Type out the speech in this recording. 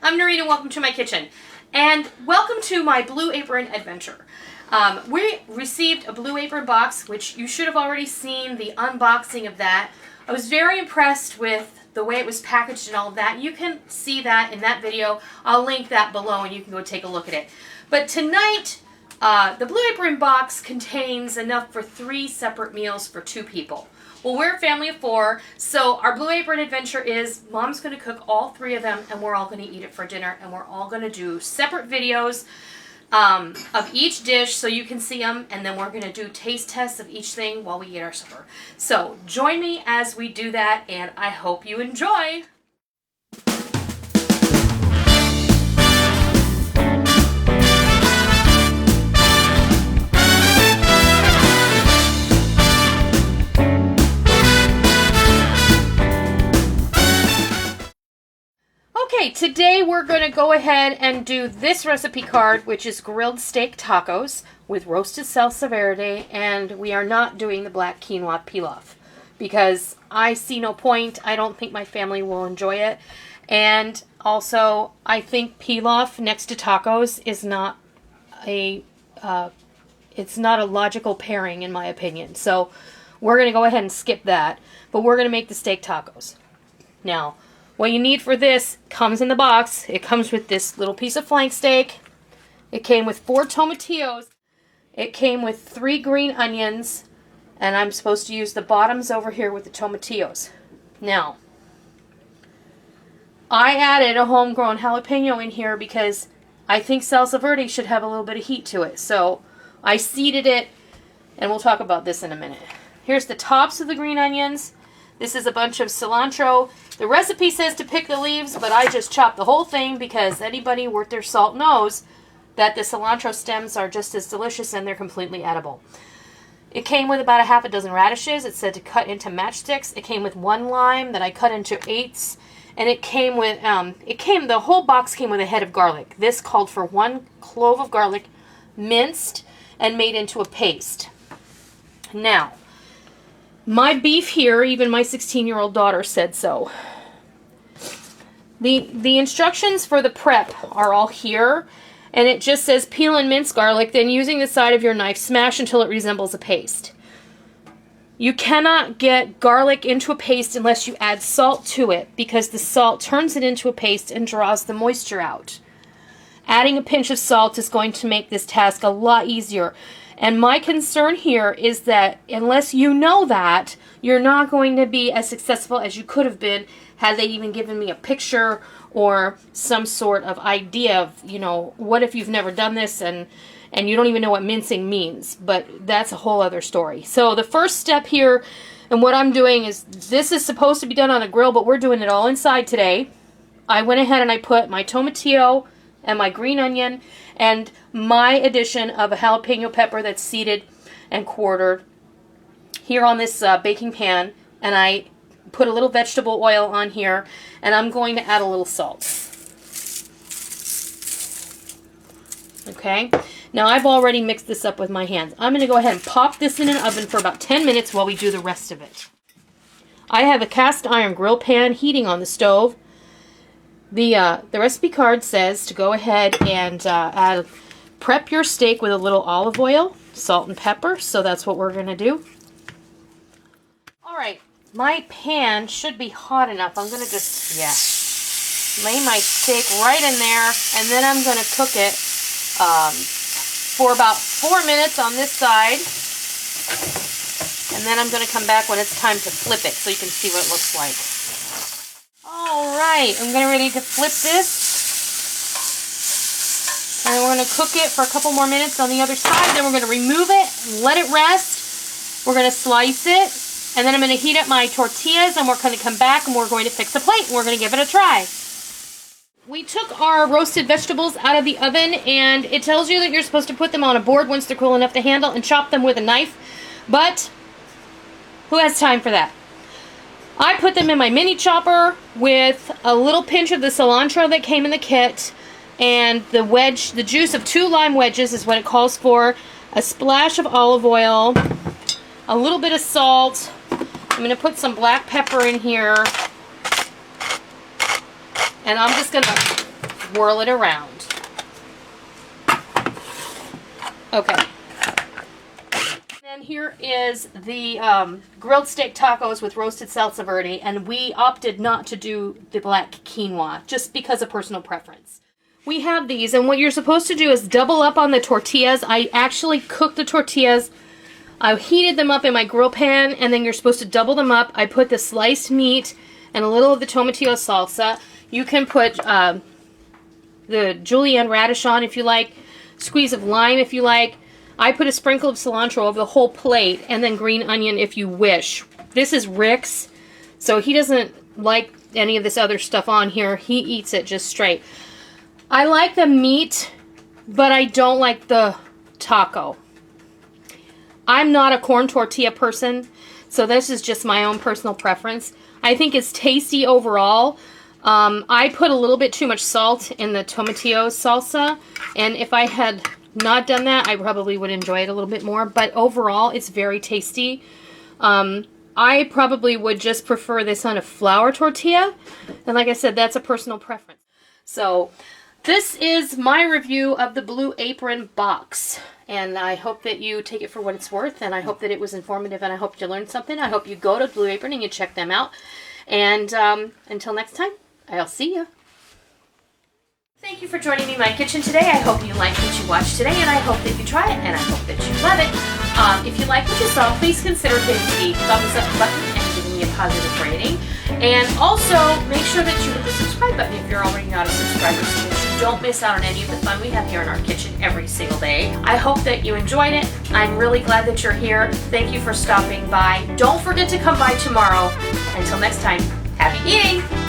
I'm Noreen and welcome to my kitchen. And welcome to my Blue Apron adventure. We received a Blue Apron box, which you should have already seen the unboxing of that. I was very impressed with the way it was packaged and all of that. You can see that in that video. I'll link that below and you can go take a look at it. But tonight, the Blue Apron box contains enough for 3 separate meals for 2 people. Well, we're a family of 4, so our Blue Apron adventure is Mom's going to cook all 3 of them and we're all going to eat it for dinner, and we're all going to do separate videos of each dish so you can see them, and then we're going to do taste tests of each thing while we eat our supper. So join me as we do that, and I hope you enjoy. Okay, today we're going to go ahead and do this recipe card, which is grilled steak tacos with roasted salsa verde, and we are not doing the black quinoa pilaf because I see no point. I don't think my family will enjoy it, and also I think pilaf next to tacos is not it's not a logical pairing in my opinion. So we're going to go ahead and skip that, but we're going to make the steak tacos. Now, what you need for this comes in the box. It comes with this little piece of flank steak. It came with 4 tomatillos. It came with 3 green onions. And I'm supposed to use the bottoms over here with the tomatillos. Now, I added a homegrown jalapeno in here because I think salsa verde should have a little bit of heat to it. So I seeded it, and we'll talk about this in a minute. Here's the tops of the green onions. This is a bunch of cilantro. The recipe says to pick the leaves, but I just chopped the whole thing because anybody worth their salt knows that the cilantro stems are just as delicious and they're completely edible. It came with about a half a dozen radishes. It said to cut into matchsticks. It came with 1 lime that I cut into 8ths. And it came with, the whole box came with a head of garlic. This called for 1 clove of garlic, minced and made into a paste. Now, my beef here, even my 16-year-old daughter said so. The instructions for the prep are all here, and it just says peel and mince garlic, then using the side of your knife, smash until it resembles a paste. You cannot get garlic into a paste unless you add salt to it, because the salt turns it into a paste and draws the moisture out. Adding a pinch of salt is going to make this task a lot easier. And my concern here is that unless you know that, you're not going to be as successful as you could have been had they even given me a picture or some sort of idea of, you know, what if you've never done this and you don't even know what mincing means. But that's a whole other story. So the first step here, and what I'm doing is, this is supposed to be done on a grill, but we're doing it all inside today. I went ahead and I put my tomatillo and my green onion and my addition of a jalapeno pepper that's seeded and quartered here on this baking pan, and I put a little vegetable oil on here, and I'm going to add a little salt. Okay, now I've already mixed this up with my hands. I'm going to go ahead and pop this in an oven for about 10 minutes while we do the rest of it. I have a cast iron grill pan heating on the stove. The recipe card says to go ahead and prep your steak with a little olive oil, salt and pepper, so that's what we're going to do. Alright, my pan should be hot enough. I'm going to just, lay my steak right in there, and then I'm going to cook it for about 4 minutes on this side, and then I'm going to come back when it's time to flip it so you can see what it looks like. Alright, I'm getting ready to flip this. And we're going to cook it for a couple more minutes on the other side. Then we're going to remove it, let it rest. We're going to slice it. And then I'm going to heat up my tortillas, and we're going to come back and we're going to fix a plate. And we're going to give it a try. We took our roasted vegetables out of the oven, and it tells you that you're supposed to put them on a board once they're cool enough to handle and chop them with a knife. But who has time for that? I put them in my mini chopper with a little pinch of the cilantro that came in the kit, and the juice of 2 lime wedges is what it calls for, a splash of olive oil, a little bit of salt. I'm going to put some black pepper in here, and I'm just going to swirl it around. Okay. And here is the grilled steak tacos with roasted salsa verde, and we opted not to do the black quinoa just because of personal preference. We have these, and what you're supposed to do is double up on the tortillas. I actually cooked the tortillas. I heated them up in my grill pan, and then you're supposed to double them up. I put the sliced meat and a little of the tomatillo salsa. You can put the julienne radish on if you like, squeeze of lime if you like. I put a sprinkle of cilantro over the whole plate, and then green onion if you wish. This is Rick's, so he doesn't like any of this other stuff on here. He eats it just straight. I like the meat, but I don't like the taco. I'm not a corn tortilla person, so this is just my own personal preference. I think it's tasty overall. I put a little bit too much salt in the tomatillo salsa, and if I had not done that, I probably would enjoy it a little bit more, but overall, it's very tasty. I probably would just prefer this on a flour tortilla, and like I said, that's a personal preference. So, this is my review of the Blue Apron box, and I hope that you take it for what it's worth, and I hope that it was informative, and I hope you learned something. I hope you go to Blue Apron and you check them out, and until next time, I'll see you. Thank you for joining me in my kitchen today. I hope you liked what you watched today, and I hope that you try it, and I hope that you love it. If you like what you saw, please consider hitting the thumbs up button and giving me a positive rating. And also, make sure that you hit the subscribe button if you're already not a subscriber, so that you don't miss out on any of the fun we have here in our kitchen every single day. I hope that you enjoyed it. I'm really glad that you're here. Thank you for stopping by. Don't forget to come by tomorrow. Until next time, happy eating!